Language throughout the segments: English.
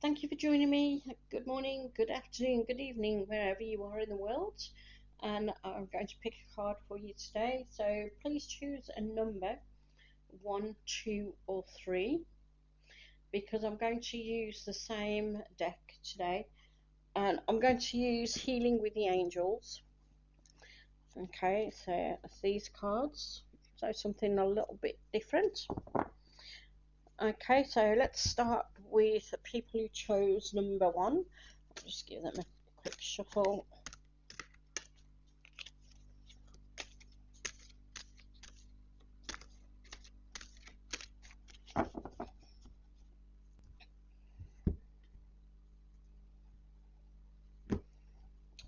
Thank you for joining me. Good morning, good afternoon, good evening, wherever you are in the world. And I'm going to pick a card for you today. So please choose a number, one, two, or three, because I'm going to use the same deck today. And I'm going to use Healing with the Angels. Okay, so it's these cards. So something a little bit different. Okay, so let's start with the people who chose number one. I'll just give them a quick shuffle.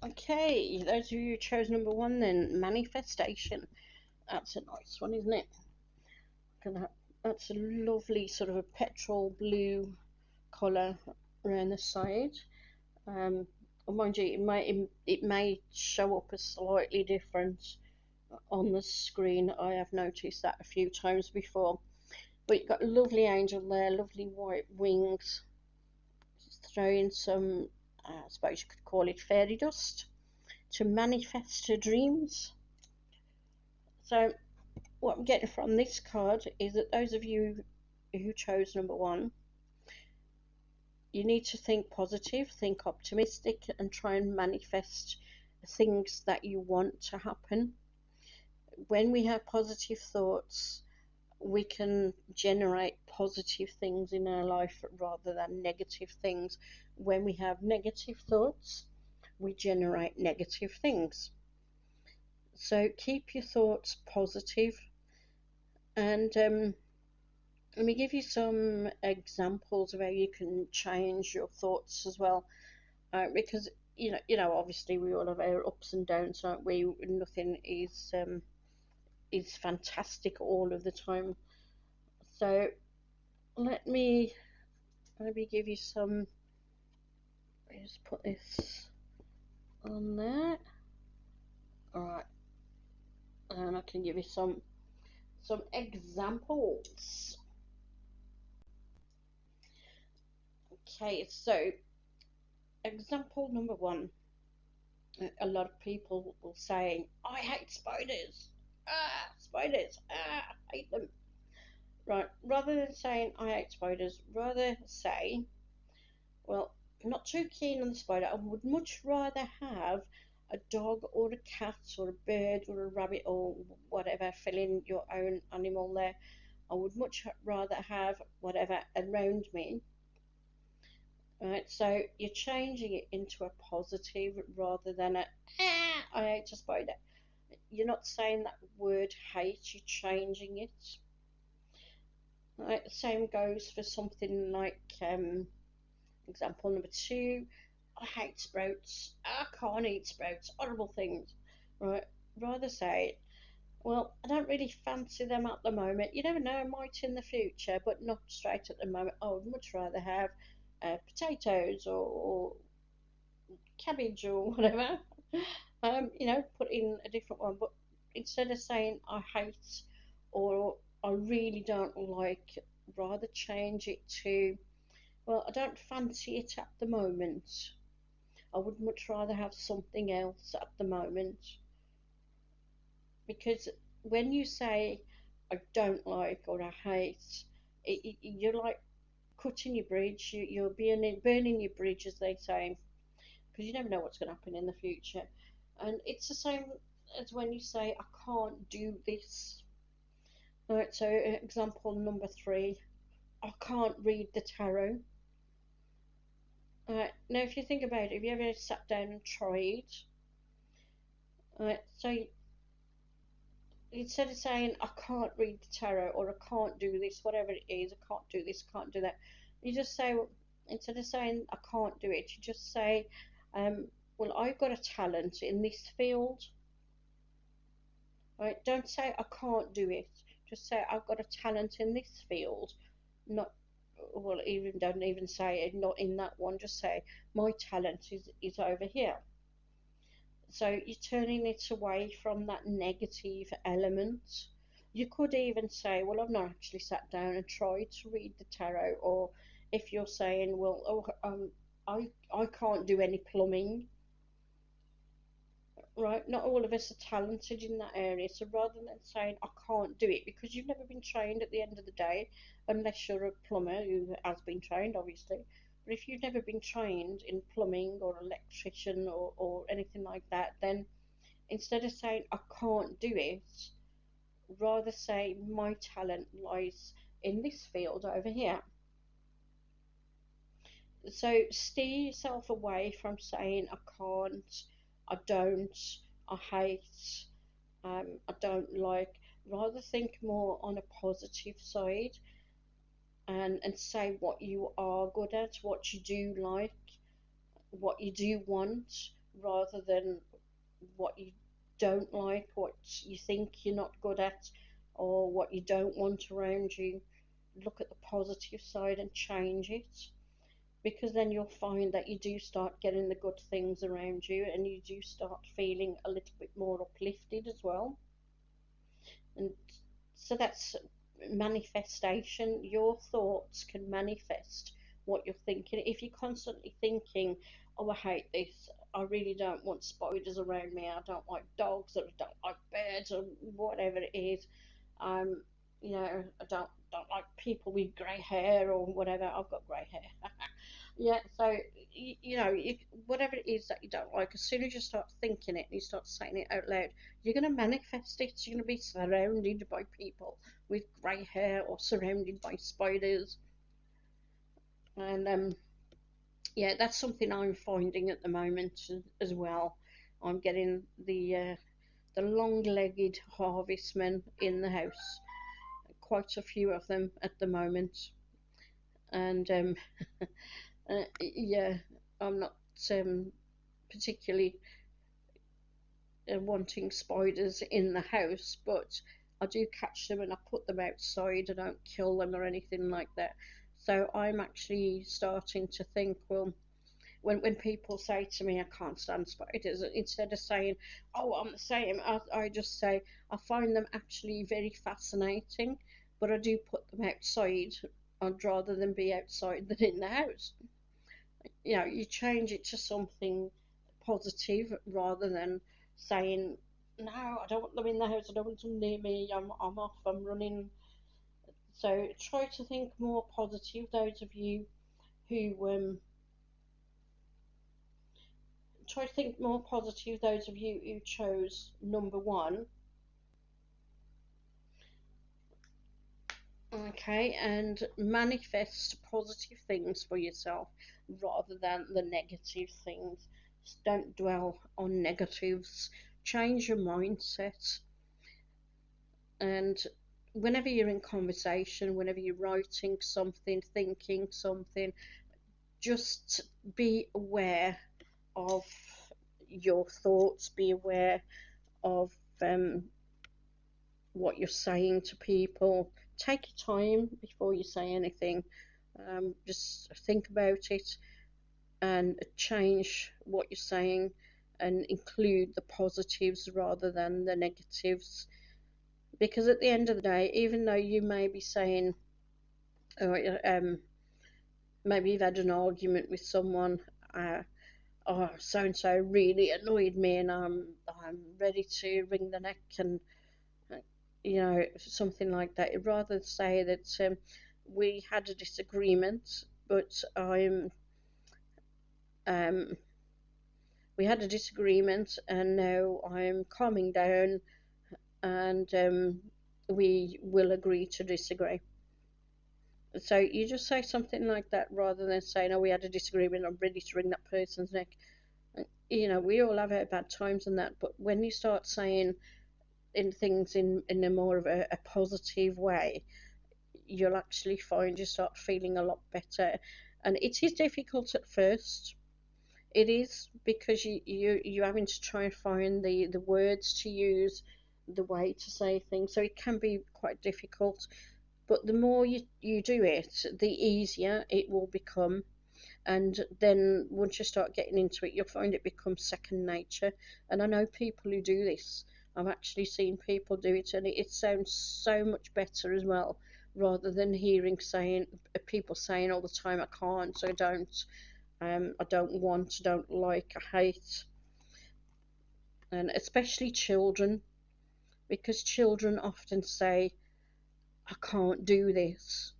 Okay, those of you who chose number one, then manifestation. That's a nice one, isn't it? That's a lovely sort of a petrol blue colour around the side. Um, mind you, it may show up as slightly different on the screen. I have noticed that a few times before. But you've got a lovely angel there, lovely white wings. Just throw in some, I suppose you could call it fairy dust to manifest your dreams. So what I'm getting from this card is that those of you who chose number one, you need to think positive, think optimistic, and try and manifest things that you want to happen. When we have positive thoughts, we can generate positive things in our life rather than negative things. When we have negative thoughts, we generate negative things. So keep your thoughts positive, and let me give you some examples of how you can change your thoughts as well, because obviously we all have our ups and downs, aren't we? Nothing is fantastic all of the time. So let me give you some. Just put this on there. All right, and I can give you some examples. Okay, so example number one. A lot of people will say, I hate spiders. Spiders. I hate them. Right, rather than saying I hate spiders, rather say, well, I'm not too keen on the spider. I would much rather have a dog or a cat or a bird or a rabbit or whatever, fill in your own animal there. I would much rather have whatever around me. Right, so you're changing it into a positive rather than I hate a spider. You're not saying that word hate, you're changing it. Right, the same goes for something like example number two. I hate sprouts. I can't eat sprouts. Horrible things. Right, rather say, well, I don't really fancy them at the moment. You never know, I might in the future, but not straight at the moment. I would much rather have potatoes or cabbage or whatever. Put in a different one. But instead of saying I hate or I really don't like, rather change it to, well, I don't fancy it at the moment. I would much rather have something else at the moment. Because when you say I don't like or I hate, you're like cutting your bridge. You're burning your bridge, as they say, because you never know what's going to happen in the future. And it's the same as when you say, I can't do this. Right, so example number three, I can't read the tarot. Right, now if you think about it, have you ever sat down and tried? Right, so instead of saying, I can't read the tarot or I can't do this, whatever it is, I can't do this, can't do that, you just say, well, instead of saying, I can't do it, you just say, well, I've got a talent in this field. Right? Don't say I can't do it. Just say I've got a talent in this field. Not well, even don't even say it, not in that one. Just say my talent is over here. So you're turning it away from that negative element. You could even say, well, I've not actually sat down and tried to read the tarot. Or if you're saying, well, I can't do any plumbing, right? Not all of us are talented in that area. So rather than saying, I can't do it, because you've never been trained at the end of the day, unless you're a plumber who has been trained, obviously. But if you've never been trained in plumbing or electrician or anything like that, then instead of saying, I can't do it, rather say, my talent lies in this field over here. So steer yourself away from saying, I can't, I don't, I hate, I don't like. Rather think more on a positive side, and say what you are good at, what you do like, what you do want, rather than what you don't like, what you think you're not good at, or what you don't want around you. Look at the positive side and change it, because then you'll find that you do start getting the good things around you, and you do start feeling a little bit more uplifted as well. And so that's manifestation. Your thoughts can manifest what you're thinking. If you're constantly thinking, oh, I hate this, I really don't want spiders around me, I don't like dogs, or I don't like birds, or whatever it is, um, I don't like people with grey hair or whatever. I've got grey hair. Yeah, so whatever it is that you don't like, as soon as you start thinking it and you start saying it out loud, you're going to manifest it. You're going to be surrounded by people with grey hair or surrounded by spiders. And yeah, that's something I'm finding at the moment as well. I'm getting the long-legged harvestmen in the house, quite a few of them at the moment. And yeah, I'm not particularly wanting spiders in the house, but I do catch them and I put them outside. I don't kill them or anything like that. So I'm actually starting to think, well, when people say to me, I can't stand spiders, instead of saying, oh, I'm the same, I just say, I find them actually very fascinating, but I do put them outside. I'd rather than be outside than in the house. You change it to something positive rather than saying, no, I don't want them in the house, I don't want them near me, I'm off, I'm running. So try to think more positive, those of you who try to think more positive, those of you who chose number one. Okay, and manifest positive things for yourself rather than the negative things. Just don't dwell on negatives. Change your mindset. And whenever you're in conversation, whenever you're writing something, thinking something, just be aware of your thoughts, be aware of um, what you're saying to people. Take your time before you say anything. Just think about it and change what you're saying and include the positives rather than the negatives. Because at the end of the day, even though you may be saying, oh, maybe you've had an argument with someone, oh, so and so really annoyed me, and I'm ready to wring the neck, and something like that. I'd rather say that we had a disagreement, but um, we had a disagreement, and now I'm calming down, and we will agree to disagree. So you just say something like that rather than saying, "Oh, we had a disagreement. I'm ready to wring that person's neck." We all have our bad times and that, but when you start saying in things in a more of a positive way, you'll actually find you start feeling a lot better. And it is difficult at first. It is, because you're having to try and find the words to use, the way to say things. So it can be quite difficult. But the more you do it, the easier it will become. And then once you start getting into it, you'll find it becomes second nature. And I know people who do this. I've actually seen people do it, and it sounds so much better as well, rather than hearing saying people saying all the time, I can't, I don't want, I don't like, I hate. And especially children, because children often say, I can't do this.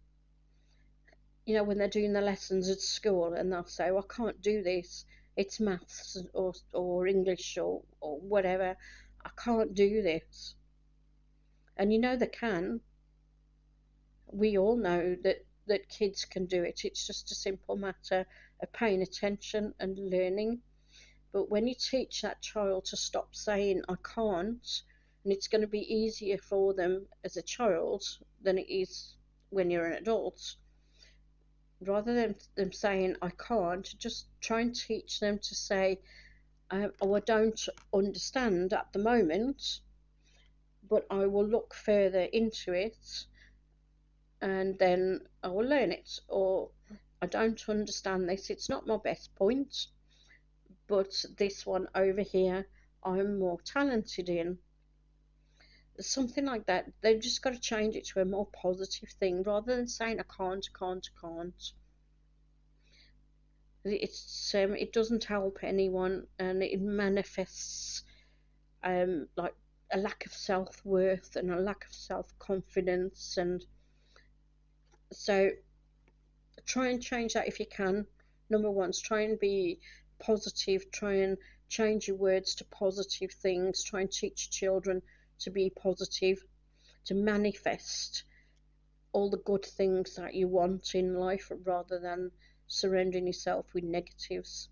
You know, when they're doing the lessons at school, and they'll say, well, I can't do this. It's maths or English or whatever. I can't do this. And you know they can. We all know that kids can do it. It's just a simple matter of paying attention and learning. But when you teach that child to stop saying, I can't, and it's going to be easier for them as a child than it is when you're an adult. Rather than them saying, I can't, just try and teach them to say, oh, I don't understand at the moment, but I will look further into it and then I will learn it. Or I don't understand this, it's not my best point, but this one over here I'm more talented in. Something like that. They've just got to change it to a more positive thing rather than saying I can't, can't, can't. It doesn't help anyone, and it manifests like a lack of self-worth and a lack of self-confidence. And so try and change that if you can. Number one is try and be positive, try and change your words to positive things, try and teach children to be positive, to manifest all the good things that you want in life rather than surrounding yourself with negatives.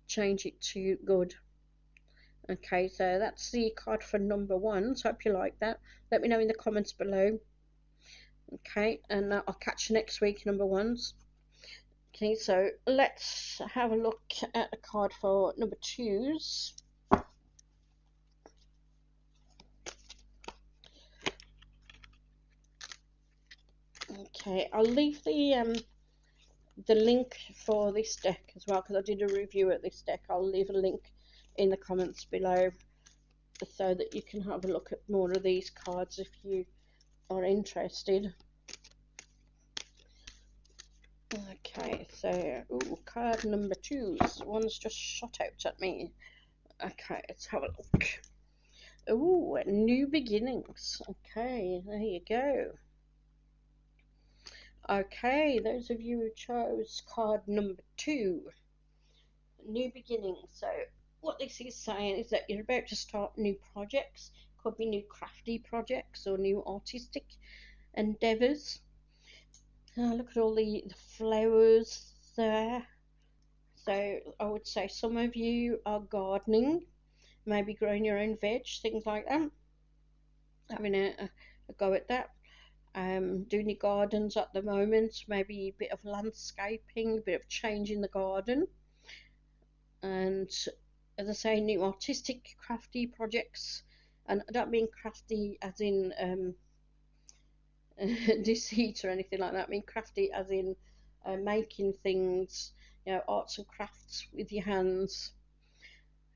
Change it to good. Okay, so that's the card for number one. So I hope you like that. Let me know in the comments below. Okay, and I'll catch you next week, number ones. Okay, so let's have a look at the card for number twos. Okay, I'll leave the link for this deck as well, because I did a review at this deck. I'll leave a link in the comments below so that you can have a look at more of these cards if you are interested. Okay, so card number twos. One's just shot out at me. Okay, let's have a look. New beginnings. Okay, there you go. Okay, those of you who chose card number two, new beginnings. So what this is saying is that you're about to start new projects. Could be new crafty projects or new artistic endeavours. Look at all the flowers there. So I would say some of you are gardening, maybe growing your own veg, things like that. Having a go at that. Doing your gardens at the moment, maybe a bit of landscaping, a bit of change in the garden. And as I say, new artistic, crafty projects. And I don't mean crafty as in deceit or anything like that. I mean crafty as in making things, you know, arts and crafts with your hands.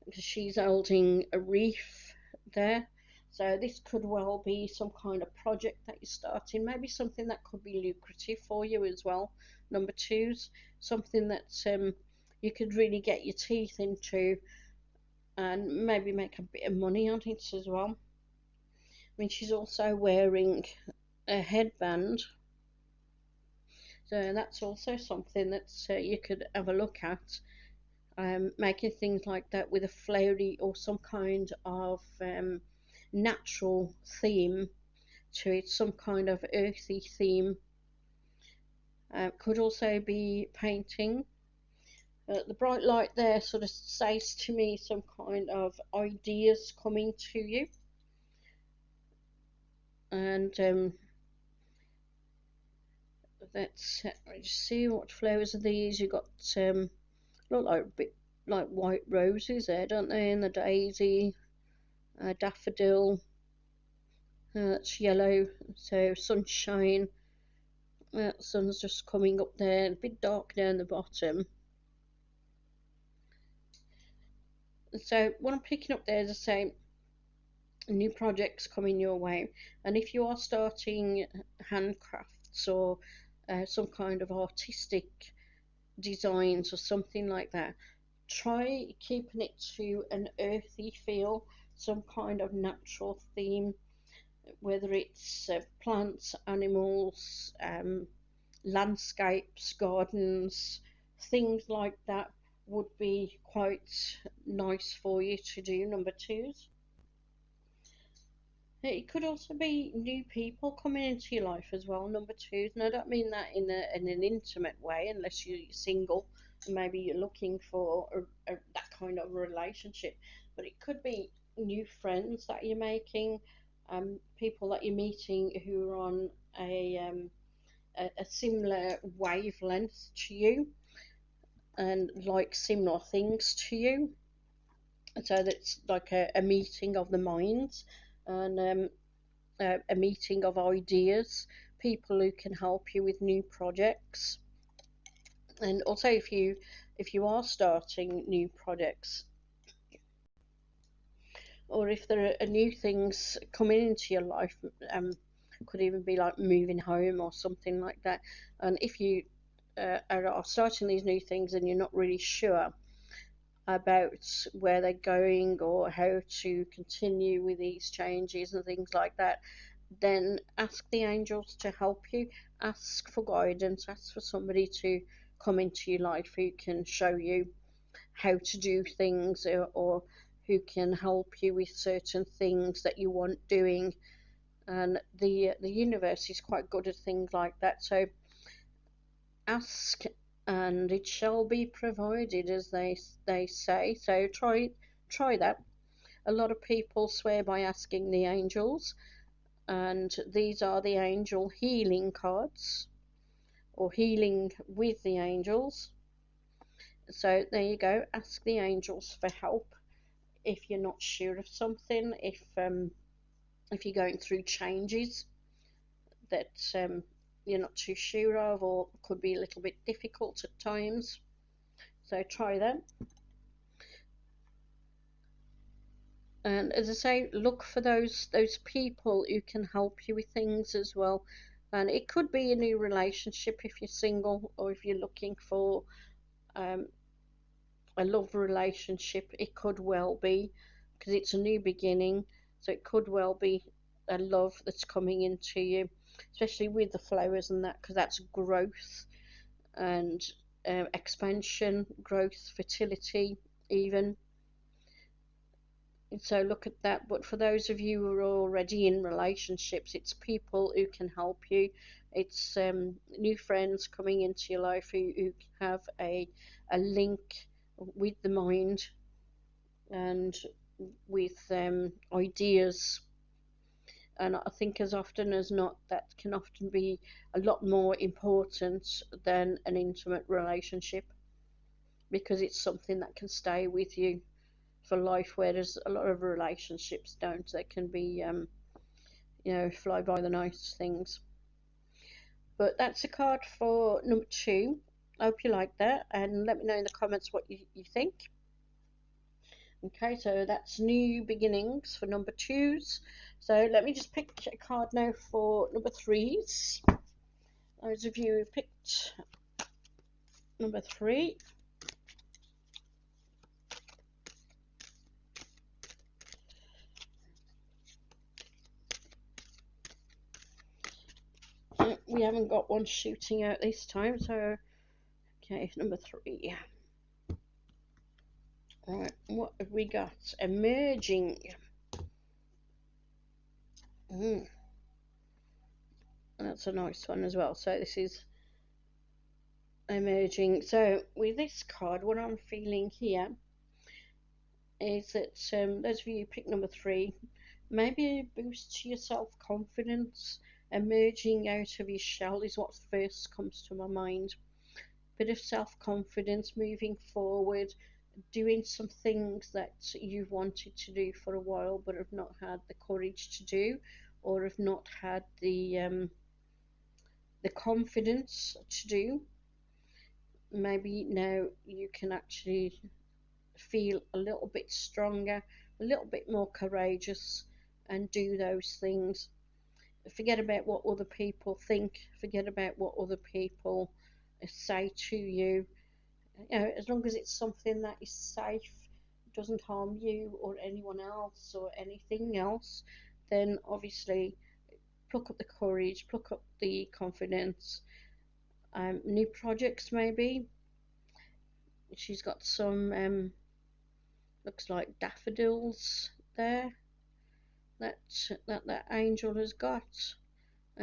Because she's holding a wreath there. So this could well be some kind of project that you're starting, maybe something that could be lucrative for you as well. Number twos, something that you could really get your teeth into and maybe make a bit of money on it as well. I mean, she's also wearing a headband, so that's also something that you could have a look at. Making things like that with a flowery or some kind of natural theme to it, some kind of earthy theme. Could also be painting. The bright light there sort of says to me some kind of ideas coming to you. And let's just see what flowers are these. You've got look like a bit like white roses there, don't they? And the daisy, daffodil, that's yellow, so sunshine. Sun's just coming up there, a bit dark down the bottom. So what I'm picking up there is the same. new projects coming your way. And if you are starting handcrafts or some kind of artistic designs or something like that, try keeping it to an earthy feel, some kind of natural theme, whether it's plants, animals, landscapes, gardens, things like that would be quite nice for you to do, number twos. It could also be new people coming into your life as well, number twos. And I don't mean that in an intimate way, unless you're single and maybe you're looking for that kind of relationship. But it could be new friends that you're making, people that you're meeting who are on a similar wavelength to you and like similar things to you. So that's like a meeting of the minds, and a meeting of ideas, people who can help you with new projects. And also, if you are starting new projects, or if there are new things coming into your life, could even be like moving home or something like that. And if you are starting these new things and you're not really sure about where they're going or how to continue with these changes and things like that, then ask the angels to help you. Ask for guidance. Ask for somebody to come into your life who can show you how to do things, or who can help you with certain things that you want doing. And the universe is quite good at things like that. So ask and it shall be provided, as they say. So try that. A lot of people swear by asking the angels, and these are the angel healing cards, or healing with the angels. So there you go. Ask the angels for help if you're not sure of something, if you're going through changes that you're not too sure of, or could be a little bit difficult at times. So try that. And as I say, look for those people who can help you with things as well. And it could be a new relationship if you're single, or if you're looking for um, a love relationship. It could well be, because it's a new beginning. So it could well be a love that's coming into you, especially with the flowers and that, because that's growth and expansion, growth, fertility, even. So look at that. But for those of you who are already in relationships, it's people who can help you. It's new friends coming into your life who have a link with the mind and with ideas. And I think as often as not, that can often be a lot more important than an intimate relationship, because it's something that can stay with you for life, whereas a lot of relationships don't. They can be, fly by the night things. But that's a card for number two. I hope you like that, and let me know in the comments what you think. Okay, so that's new beginnings for number twos. So let me just pick a card now for number threes. Those of you who picked number three. We haven't got one shooting out this time, so okay, number three. Right, what have we got? Emerging. Mm, that's a nice one as well. So this is emerging. So with this card, what I'm feeling here is that those of you who pick number three, maybe a boost to your self-confidence. Emerging out of your shell is what first comes to my mind. Bit of self-confidence, moving forward, doing some things that you've wanted to do for a while but have not had the courage to do, or have not had the confidence to do. Maybe now you can actually feel a little bit stronger, a little bit more courageous, and do those things. Forget about what other people think, forget about what other people say to you. You know, as long as it's something that is safe, doesn't harm you or anyone else or anything else, then obviously pluck up the courage, pluck up the confidence. New projects maybe. She's got some looks like daffodils there that that angel has got.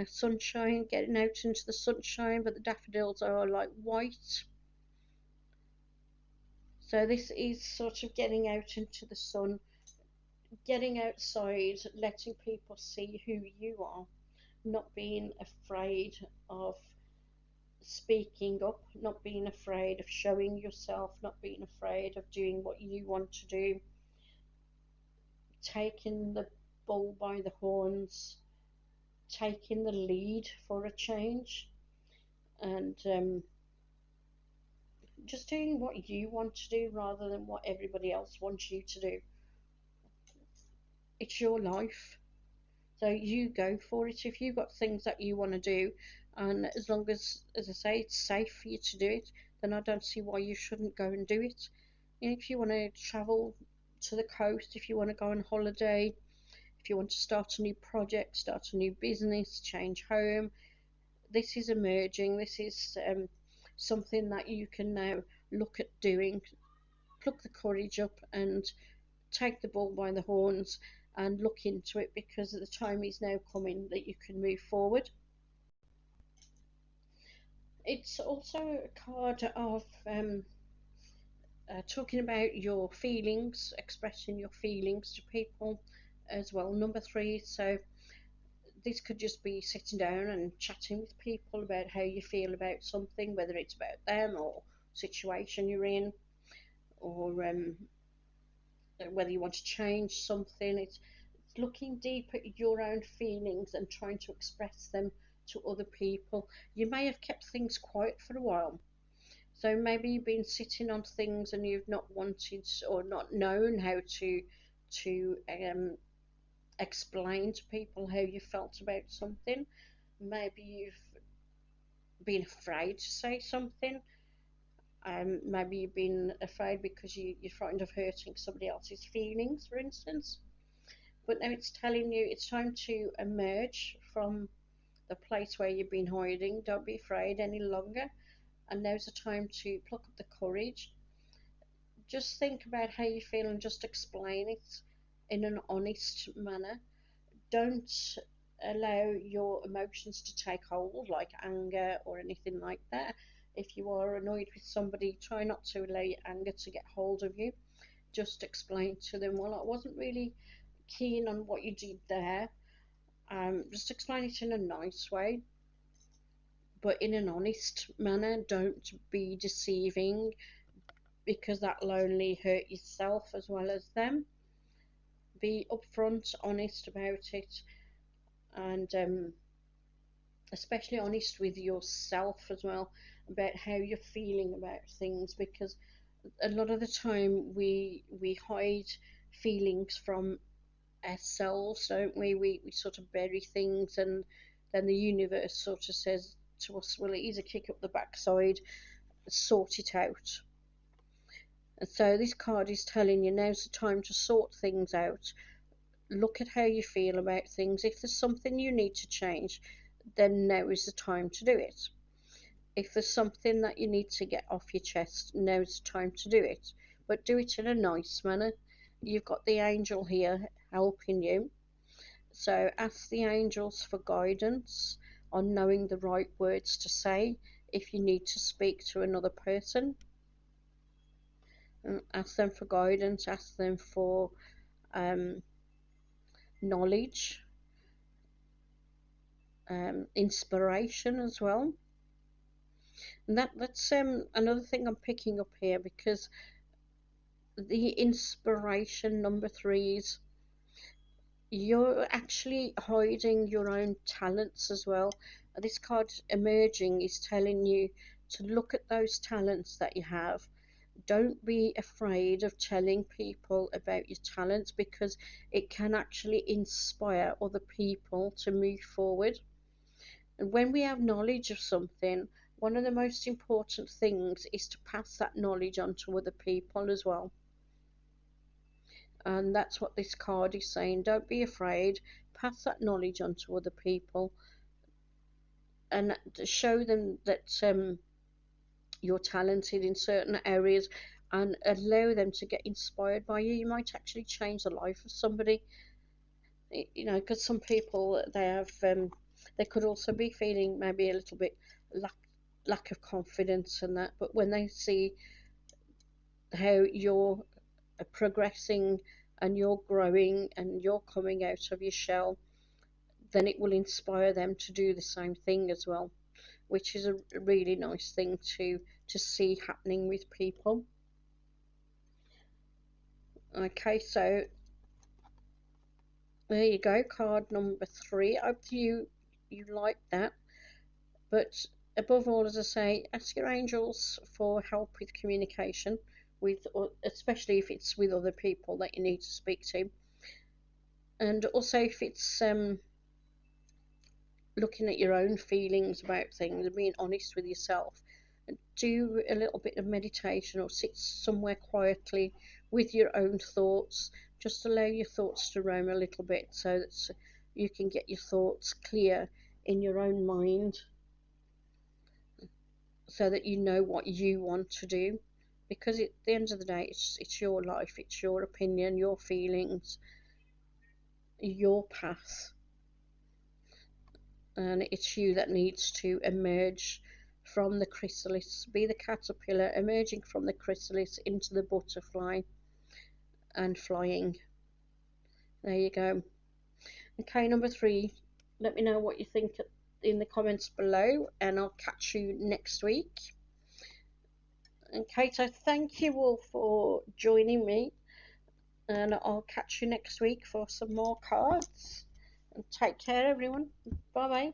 Sunshine, getting out into the sunshine, but the daffodils are like white. So this is sort of getting out into the sun, getting outside, letting people see who you are, not being afraid of speaking up, not being afraid of showing yourself, not being afraid of doing what you want to do, taking the bull by the horns, taking the lead for a change, and just doing what you want to do rather than what everybody else wants you to do. It's your life, so you go for it. If you've got things that you want to do, and as long as I say, it's safe for you to do it, then I don't see why you shouldn't go and do it. You know, if you want to travel to the coast, if you want to go on holiday, if you want to start a new project, start a new business, change home, this is emerging. This is something that you can now look at doing. Pluck the courage up and take the bull by the horns and look into it, because the time is now coming that you can move forward. It's also a card of talking about your feelings, expressing your feelings to people as well. Number three, so this could just be sitting down and chatting with people about how you feel about something, whether it's about them or situation you're in, or whether you want to change something. It's looking deep at your own feelings and trying to express them to other people. You may have kept things quiet for a while. So maybe you've been sitting on things and you've not wanted or not known how to explain to people how you felt about something. Maybe you've been afraid to say something. Maybe you've been afraid because you're frightened of hurting somebody else's feelings, for instance. But now it's telling you it's time to emerge from the place where you've been hiding. Don't be afraid any longer. And now's the time to pluck up the courage. Just think about how you feel and just explain it in an honest manner. Don't allow your emotions to take hold, like anger or anything like that. If you are annoyed with somebody, try not to allow your anger to get hold of you. Just explain to them, well, I wasn't really keen on what you did there. Just explain it in a nice way, but in an honest manner. Don't be deceiving, because that'll only hurt yourself as well as them. Be upfront, honest about it, and especially honest with yourself as well about how you're feeling about things, because a lot of the time we hide feelings from ourselves, don't we? We sort of bury things, and then the universe sort of says to us, well, it is a kick up the backside, sort it out. And so this card is telling you now's the time to sort things out. Look at how you feel about things. If there's something you need to change, then now is the time to do it. If there's something that you need to get off your chest, now's the time to do it. But do it in a nice manner. You've got the angel here helping you. So ask the angels for guidance on knowing the right words to say if you need to speak to another person. And ask them for guidance, ask them for knowledge, inspiration as well. And that's another thing I'm picking up here, because the inspiration number threes, you're actually hiding your own talents as well. This card emerging is telling you to look at those talents that you have, Don't be afraid of telling people about your talents, because it can actually inspire other people to move forward. And when we have knowledge of something, one of the most important things is to pass that knowledge on to other people as well. And that's what this card is saying. Don't be afraid, pass that knowledge on to other people, and to show them that you're talented in certain areas, and allow them to get inspired by you. You might actually change the life of somebody, you know, because some people, they could also be feeling maybe a little bit lack lack of confidence and that, but when they see how you're progressing and you're growing and you're coming out of your shell, then it will inspire them to do the same thing as well, which is a really nice thing to see happening with people. Okay, so there you go, card number 3. I hope you like that. But above all, as I say, ask your angels for help with communication, with, especially if it's with other people that you need to speak to, and also if it's looking at your own feelings about things and being honest with yourself. And do a little bit of meditation or sit somewhere quietly with your own thoughts. Just allow your thoughts to roam a little bit so that you can get your thoughts clear in your own mind, so that you know what you want to do. Because at the end of the day, it's your life, it's your opinion, your feelings, your path, and it's you that needs to emerge from the chrysalis, be the caterpillar emerging from the chrysalis into the butterfly and flying. There you go. Okay, number 3, let me know what you think in the comments below, and I'll catch you next week. Okay, so thank you all for joining me, and I'll catch you next week for some more cards. And take care, everyone. Bye bye.